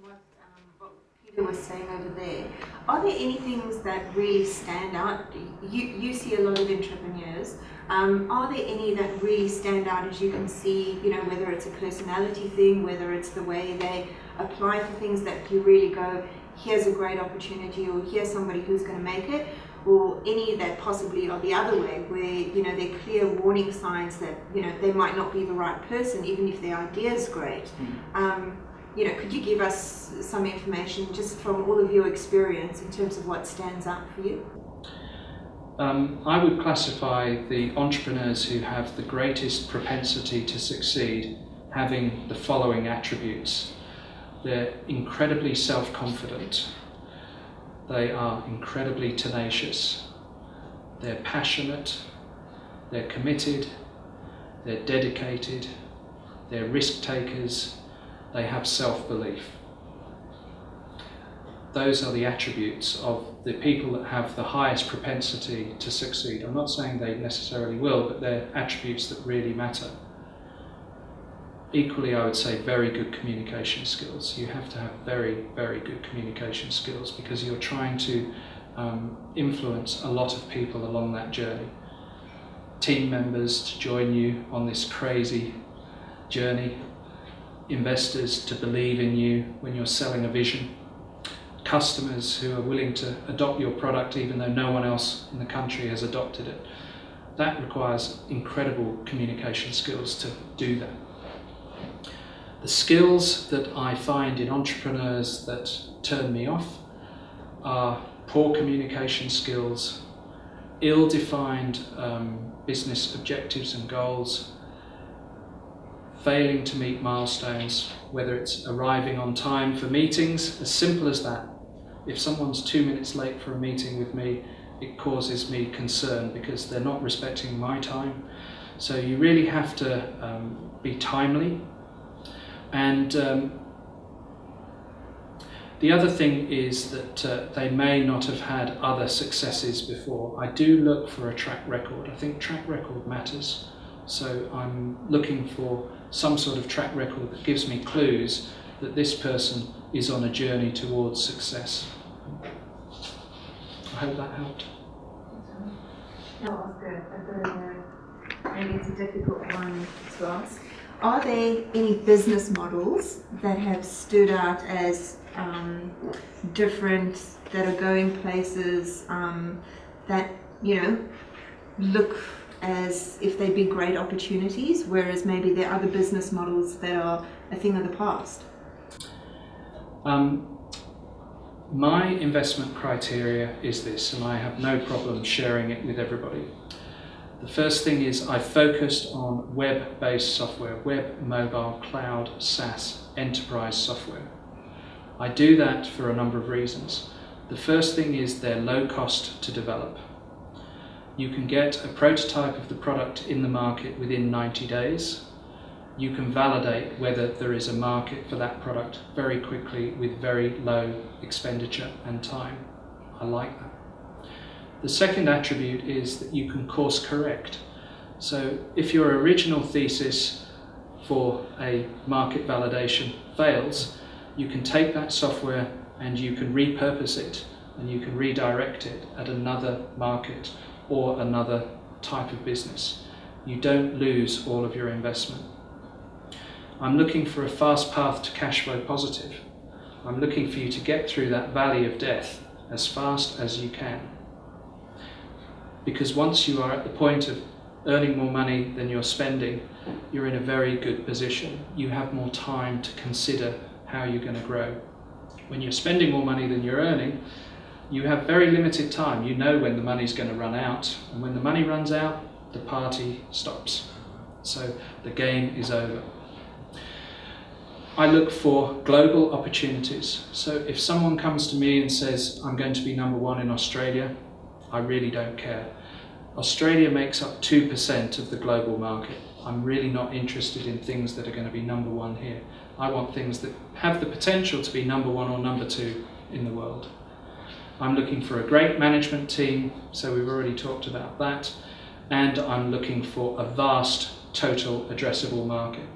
what Peter was saying over there, are there any things that really stand out? You see a lot of entrepreneurs. Are there any that really stand out as you can see, whether it's a personality thing, whether it's the way they apply for things that you really go, here's a great opportunity, or here's somebody who's going to make it, or any that possibly are the other way, where, they're clear warning signs that, they might not be the right person, even if their idea is great. Could you give us some information just from all of your experience in terms of what stands out for you? I would classify the entrepreneurs who have the greatest propensity to succeed having the following attributes. They're incredibly self-confident. They are incredibly tenacious. They're passionate. They're committed. They're dedicated. They're risk takers. They have self-belief. Those are the attributes of the people that have the highest propensity to succeed. I'm not saying they necessarily will, but they're attributes that really matter. Equally, I would say very good communication skills. You have to have very, very good communication skills because you're trying to influence a lot of people along that journey. Team members to join you on this crazy journey. Investors to believe in you when you're selling a vision. Customers who are willing to adopt your product even though no one else in the country has adopted it. That requires incredible communication skills to do that. The skills that I find in entrepreneurs that turn me off are poor communication skills, ill-defined business objectives and goals, failing to meet milestones, whether it's arriving on time for meetings, as simple as that. If someone's 2 minutes late for a meeting with me, it causes me concern because they're not respecting my time. So you really have to be timely. And the other thing is that they may not have had other successes before. I do look for a track record. I think track record matters. So I'm looking for some sort of track record that gives me clues that this person is on a journey towards success. I hope that helped. That was good. Maybe it's a difficult one to ask. Are there any business models that have stood out as different, that are going places, that, look as if they'd be great opportunities, whereas maybe there are other business models that are a thing of the past? My investment criteria is this, and I have no problem sharing it with everybody. The first thing is I focused on web-based software, web, mobile, cloud, SaaS, enterprise software. I do that for a number of reasons. The first thing is they're low cost to develop. You can get a prototype of the product in the market within 90 days. You can validate whether there is a market for that product very quickly with very low expenditure and time. I like that. The second attribute is that you can course correct. So if your original thesis for a market validation fails, you can take that software and you can repurpose it and you can redirect it at another market or another type of business. You don't lose all of your investment. I'm looking for a fast path to cash flow positive. I'm looking for you to get through that valley of death as fast as you can. Because once you are at the point of earning more money than you're spending, you're in a very good position. You have more time to consider how you're going to grow. When you're spending more money than you're earning, you have very limited time. You know when the money's going to run out, and when the money runs out, the party stops. So the game is over. I look for global opportunities. So if someone comes to me and says, I'm going to be number one in Australia, I really don't care. Australia makes up 2% of the global market. I'm really not interested in things that are going to be number one here. I want things that have the potential to be number one or number two in the world. I'm looking for a great management team, so we've already talked about that, and I'm looking for a vast total addressable market.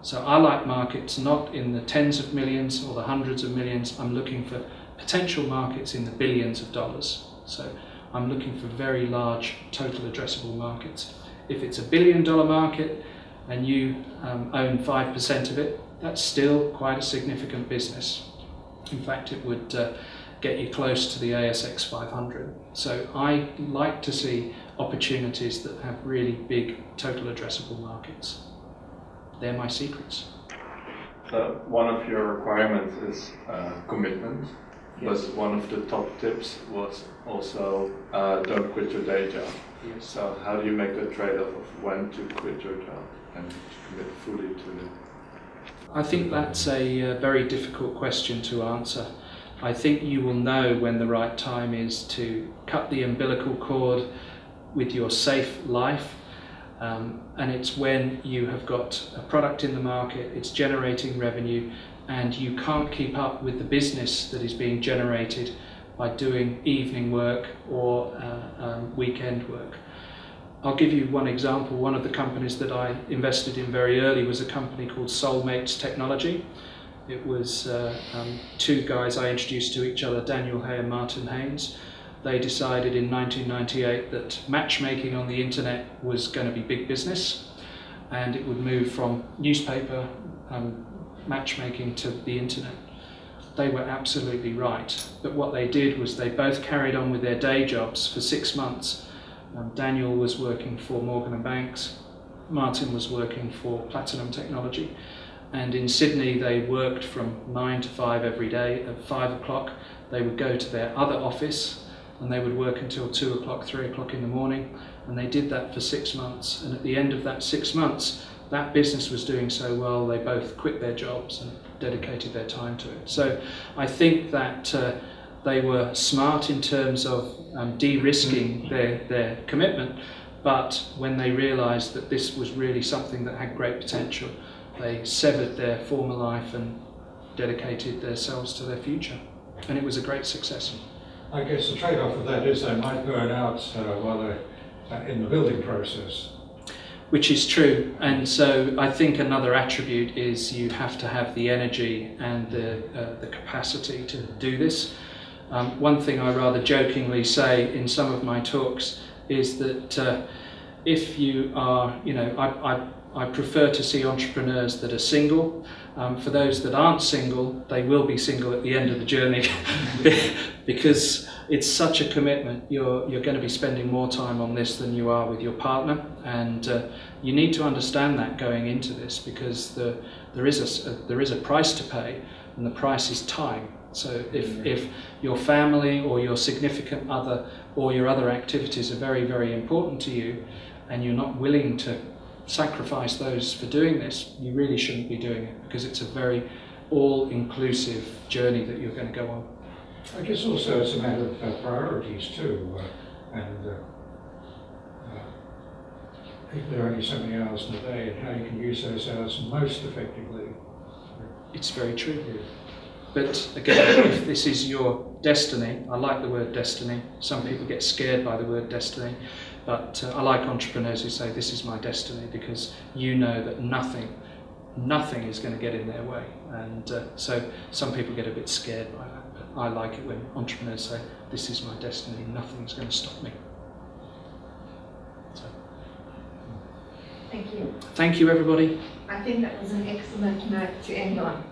So I like markets not in the tens of millions or the hundreds of millions. I'm looking for potential markets in the billions of dollars. So I'm looking for very large total addressable markets. If it's $1 billion market and you own 5% of it, that's still quite a significant business. In fact, it would get you close to the ASX 500. So I like to see opportunities that have really big total addressable markets. They're my secrets. So one of your requirements is commitment, Yes. but one of the top tips was also don't quit your day job. Yes. So how do you make the trade-off of when to quit your job and to commit fully to it? I think that's a very difficult question to answer. I think you will know when the right time is to cut the umbilical cord with your safe life, and it's when you have got a product in the market, it's generating revenue, and you can't keep up with the business that is being generated by doing evening work or weekend work. I'll give you one example. One of the companies that I invested in very early was a company called Soulmates Technology. It was two guys I introduced to each other, Daniel Hay and Martin Haynes. They decided in 1998 that matchmaking on the internet was going to be big business, and it would move from newspaper matchmaking to the internet. They were absolutely right, but what they did was they both carried on with their day jobs for 6 months. Daniel was working for Morgan & Banks, Martin was working for Platinum Technology, and in Sydney they worked from 9 to 5 every day. At 5 o'clock they would go to their other office and they would work until 2 o'clock, 3 o'clock in the morning, and they did that for 6 months, and at the end of that 6 months that business was doing so well they both quit their jobs and dedicated their time to it. So I think that they were smart in terms of de-risking their commitment, but when they realised that this was really something that had great potential, they severed their former life and dedicated themselves to their future, and it was a great success. I guess the trade-off of that is they might burn out while they're in the building process. Which is true, and so I think another attribute is you have to have the energy and the capacity to do this. One thing I rather jokingly say in some of my talks is that if you are, I prefer to see entrepreneurs that are single. For those that aren't single, they will be single at the end of the journey because it's such a commitment. You're going to be spending more time on this than you are with your partner, and you need to understand that going into this, because there is a price to pay, and the price is time. So if your family or your significant other or your other activities are very, very important to you, and you're not willing to sacrifice those for doing this, you really shouldn't be doing it, because it's a very all-inclusive journey that you're going to go on. I guess also it's a matter of priorities too, and there are only so many hours in a day, and how you can use those hours most effectively. It's very true. Yeah. But again, if this is your destiny, I like the word destiny. Some people get scared by the word destiny, but I like entrepreneurs who say this is my destiny, because you know that nothing is going to get in their way. And so some people get a bit scared by that, but I like it when entrepreneurs say this is my destiny, nothing's going to stop me. So. Thank you. Thank you, everybody. I think that was an excellent note to end on.